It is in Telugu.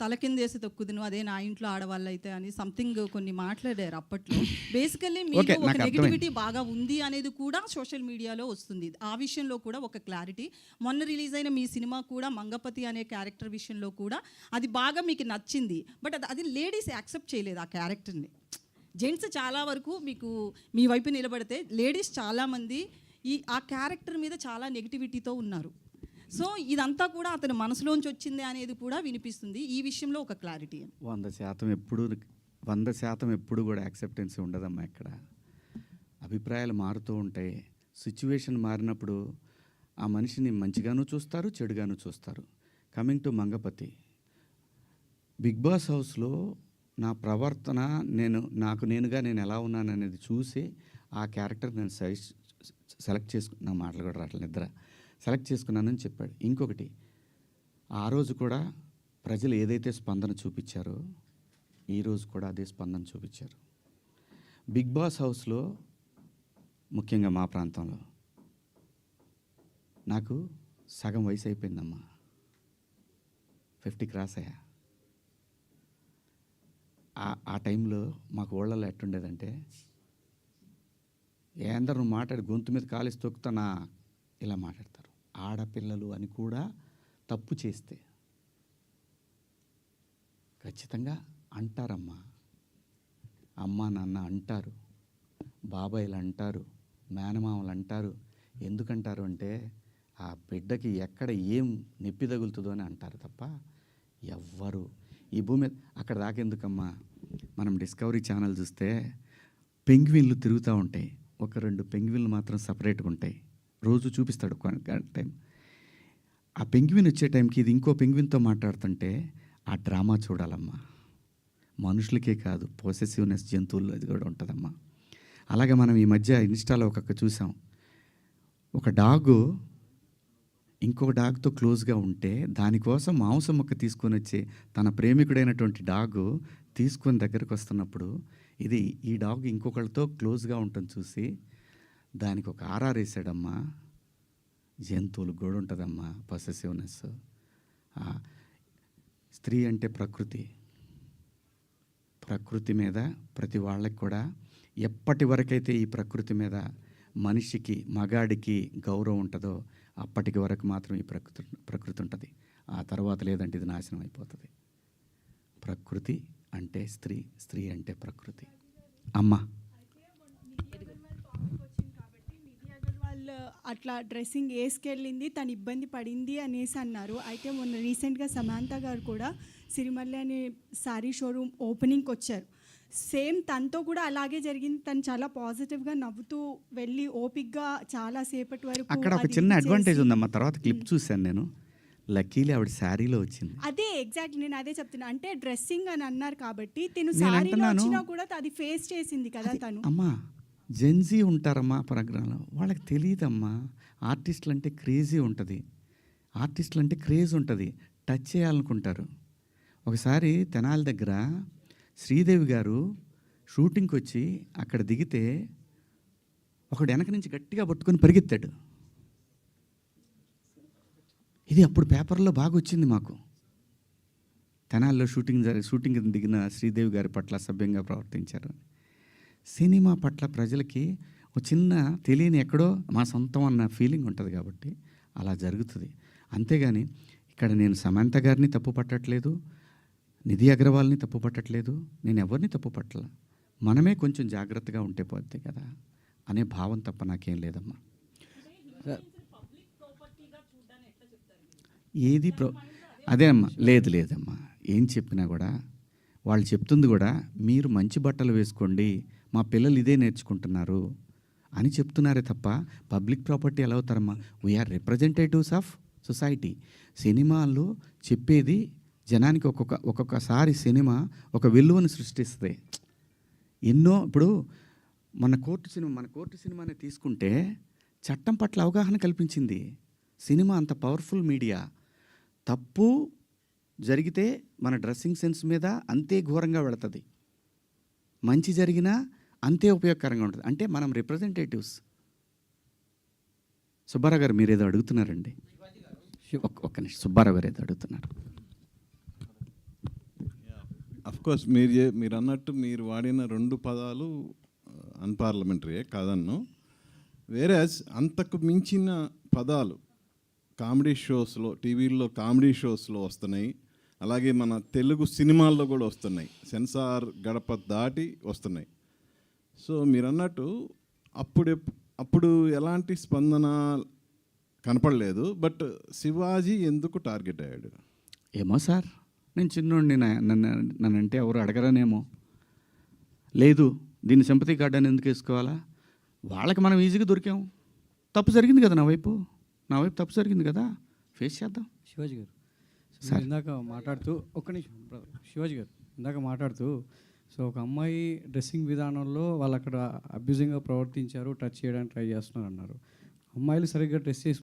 తలకిందేసి తొక్కుదును అదే నా ఇంట్లో ఆడవాళ్ళు అయితే అని సంథింగ్ కొన్ని మాట్లాడారు అప్పట్లో. బేసికల్లీ మీకు ఒక నెగిటివిటీ బాగా ఉంది అనేది కూడా సోషల్ మీడియాలో వస్తుంది. ఆ విషయంలో కూడా ఒక క్లారిటీ. మొన్న రిలీజ్ అయిన మీ సినిమా కూడా మంగపతి అనే క్యారెక్టర్ విషయంలో కూడా అది బాగా మీకు నచ్చింది. బట్ అది లేడీస్ యాక్సెప్ట్ చేయలేదు ఆ క్యారెక్టర్ని. జెంట్స్ చాలా వరకు మీకు మీ వైపు నిలబడితే లేడీస్ చాలామంది ఆ క్యారెక్టర్ మీద చాలా నెగిటివిటీతో ఉన్నారు. సో ఇదంతా కూడా అతని మనసులోంచి వచ్చింది అనేది కూడా వినిపిస్తుంది. ఈ విషయంలో ఒక క్లారిటీ. 100% ఎప్పుడు కూడా యాక్సెప్టెన్స్ ఉండదమ్మా. ఇక్కడ అభిప్రాయాలు మారుతూ ఉంటాయి. సిచ్యువేషన్ మారినప్పుడు ఆ మనిషిని మంచిగాను చూస్తారు, చెడుగాను చూస్తారు. Coming to Mangapathi, Bigg Boss హౌస్లో నా ప్రవర్తన నాకు నేనుగా నేను ఎలా ఉన్నాను అనేది చూసి ఆ క్యారెక్టర్ నేను సెలెక్ట్ చేసుకున్నా. మాటలు కూడా రావట్లేదు, నిద్ర సెలెక్ట్ చేసుకున్నానని చెప్పాడు. ఇంకొకటి, ఆ రోజు కూడా ప్రజలు ఏదైతే స్పందన చూపించారో ఈరోజు కూడా అదే స్పందన చూపించారు. బిగ్ బాస్ హౌస్లో ముఖ్యంగా మా ప్రాంతంలో నాకు సగం వయసు అయిపోయిందమ్మా. 50 క్రాస్ అయ్యా. ఆ టైంలో మాకు ఊళ్ళల్లో ఎట్టుండేదంటే, ఏందరు నువ్వు మాట్లాడి గొంతు మీద కాలేసి తొక్కుతానా ఇలా మాట్లాడతారు. ఆడపిల్లలు అని కూడా తప్పు చేస్తే ఖచ్చితంగా అంటారమ్మా. అమ్మ నాన్న అంటారు, బాబాయిలు అంటారు, మేనమామలు అంటారు. ఎందుకంటారు అంటే ఆ బిడ్డకి ఎక్కడ ఏం నొప్పి తగులుతుందో అని అంటారు తప్ప ఎవ్వరు ఈ భూమి మీద అక్కడ దాకెందుకమ్మా. మనం డిస్కవరీ ఛానల్ చూస్తే పెంగ్విన్లు తిరుగుతూ ఉంటాయి. 1-2 పెంగ్విన్లు మాత్రం సపరేట్గా ఉంటాయి. రోజు చూపిస్తాడు టైం. ఆ పెంగ్విన్ వచ్చే టైంకి ఇది ఇంకో పెంగ్విన్తో మాట్లాడుతుంటే ఆ డ్రామా చూడాలమ్మా. మనుషులకే కాదు, పొసెసివ్నెస్ జంతువుల్లో అది కూడా ఉంటుందమ్మా. అలాగే మనం ఈ మధ్య ఇన్స్టాలో చూసాం. ఒక డాగు ఇంకొక డాగ్తో క్లోజ్గా ఉంటే దానికోసం మాంసం ముక్క తీసుకొని వచ్చి తన ప్రేమికుడైనటువంటి డాగు తీసుకొని దగ్గరకు వస్తున్నప్పుడు ఈ డాగ్ ఇంకొకరితో క్లోజ్గా ఉంటుంది చూసి దానికి ఒక ఆర్ఆర్ వేసాడమ్మా. జంతువులు కూడా ఉంటుందమ్మా పొసెసివ్నెస్. స్త్రీ అంటే ప్రకృతి మీద ప్రతి వాళ్ళకి కూడా ఎప్పటి వరకైతే ఈ ప్రకృతి మీద మనిషికి మగాడికి గౌరవం ఉంటుందో అప్పటికి వరకు మాత్రం ఈ ప్రకృతి ఉంటుంది. ఆ తర్వాత లేదంటే ఇది నాశనం అయిపోతుంది. ప్రకృతి అంటే స్త్రీ, స్త్రీ అంటే ప్రకృతి. అమ్మ అట్లా డ్రెస్సింగ్ వేసుకెళ్ళింది, తను ఇబ్బంది పడింది అనేసి అన్నారు. అయితే మొన్న రీసెంట్గా సమాంత గారు కూడా సిరిమల్లి అనే శారీ షోరూమ్ ఓపెనింగ్కి వచ్చారు. సేమ్ తనతో కూడా అలాగే జరిగింది. తను చాలా పాజిటివ్గా నవ్వుతూ వెళ్ళి ఓపిక్గా చాలా సేపటి వరకు. అక్కడ ఒక చిన్న అడ్వాంటేజ్ ఉందమ్మా. తర్వాత క్లిప్ చూశాను నేను. లక్కీలీ ఆవిడ శారీలో వచ్చింది. అదే ఎగ్జాక్ట్ నేను అదే చెప్తున్నా. అంటే డ్రెస్సింగ్ అని అన్నారు కాబట్టి తిను శారీలో వచ్చినా కూడా అది ఫేస్ చేసింది కదా తను. అమ్మా జెన్జీ ఉంటారమ్మా ప్రోగ్రాంలో, వాళ్ళకి తెలియదమ్మా. ఆర్టిస్టులు అంటే క్రేజీ ఉంటుంది, ఆర్టిస్టులు అంటే క్రేజ్ ఉంటుంది, టచ్ చేయాలనుకుంటారు. ఒకసారి తెనాలి దగ్గర శ్రీదేవి గారు షూటింగ్కి వచ్చి అక్కడ దిగితే ఒకడు వెనక నుంచి గట్టిగా పట్టుకొని పరిగెత్తాడు. ఇది అప్పుడు పేపర్లో బాగా వచ్చింది మాకు. తెనాలిలో షూటింగ్ దిగిన శ్రీదేవి గారి పట్ల అసభ్యంగా ప్రవర్తించారు. సినిమా పట్ల ప్రజలకి ఒక చిన్న తెలియని ఎక్కడో మా సొంతం అన్న ఫీలింగ్ ఉంటుంది కాబట్టి అలా జరుగుతుంది. అంతేగాని ఇక్కడ నేను సమంత గారిని తప్పు పట్టట్లేదు, నిధి అగర్వాల్ని తప్పు పట్టట్లేదు, నేను ఎవరిని తప్పు పట్టల. మనమే కొంచెం జాగ్రత్తగా ఉంటే పోద్ది కదా అనే భావం తప్ప నాకేం లేదమ్మా. ఏది అదే అమ్మా, లేదమ్మా. ఏం చెప్పినా కూడా వాళ్ళు చెప్తుంది కూడా మీరు మంచి బట్టలు వేసుకోండి, మా పిల్లలు ఇదే నేర్చుకుంటున్నారు అని చెప్తున్నారే తప్ప పబ్లిక్ ప్రాపర్టీ ఎలా అవుతారమ్మా? We are representatives of society. సినిమాల్లో చెప్పేది జనానికి ఒక్కొక్కసారి సినిమా ఒక విలువను సృష్టిస్తుంది. ఇప్పుడు మన కోర్టు సినిమాని తీసుకుంటే చట్టం పట్ల అవగాహన కల్పించింది. సినిమా అంత పవర్ఫుల్ మీడియా. తప్పు జరిగితే మన డ్రెస్సింగ్ సెన్స్ మీద అంతే ఘోరంగా వెళుతుంది, మంచి జరిగినా అంతే ఉపయోగకరంగా ఉంటుంది. అంటే మనం రిప్రజెంటేటివ్స్. సుబ్బారావు గారు మీరు ఏదో అడుగుతున్నారండి. ఒక్క నిమిషం, సుబ్బారావు గారు ఏదో అడుగుతున్నారు. కోర్స్ మీరు అన్నట్టు మీరు వాడిన 2 పదాలు అన్పార్లమెంటరీయే కాదన్ను. వేరే అంతకు మించిన పదాలు కామెడీ షోస్లో, టీవీల్లో కామెడీ షోస్లో వస్తున్నాయి. అలాగే మన తెలుగు సినిమాల్లో కూడా వస్తున్నాయి. సెన్సార్ గడప దాటి వస్తున్నాయి. సో మీరు అన్నట్టు అప్పుడు ఎలాంటి స్పందన కనపడలేదు. బట్ శివాజీ ఎందుకు టార్గెట్ అయ్యాడు? ఏమో సార్, నేను చిన్నోడిని, నన్ను అంటే ఎవరు అడగరనేమో. లేదు, దీన్ని సింపతి కార్డ్ అని ఎందుకు వేసుకోవాలా? వాళ్ళకి మనం ఈజీగా దొరికాం. తప్పు జరిగింది కదా నా వైపు తప్పు జరిగింది కదా, ఫేస్ చేద్దాం. శివాజీ గారు సార్. ఇందాక మాట్లాడుతూ ఒక్క నిమిషం బ్రదర్. శివాజీ గారు ఇందాక మాట్లాడుతూ సో ఒక అమ్మాయి డ్రెస్సింగ్ విధానంలో వాళ్ళు అక్కడ అబ్యూజింగ్గా ప్రవర్తించారు, టచ్ చేయడానికి ట్రై చేస్తున్నారు అన్నారు. అమ్మాయిలు సరిగ్గా డ్రెస్ చేసి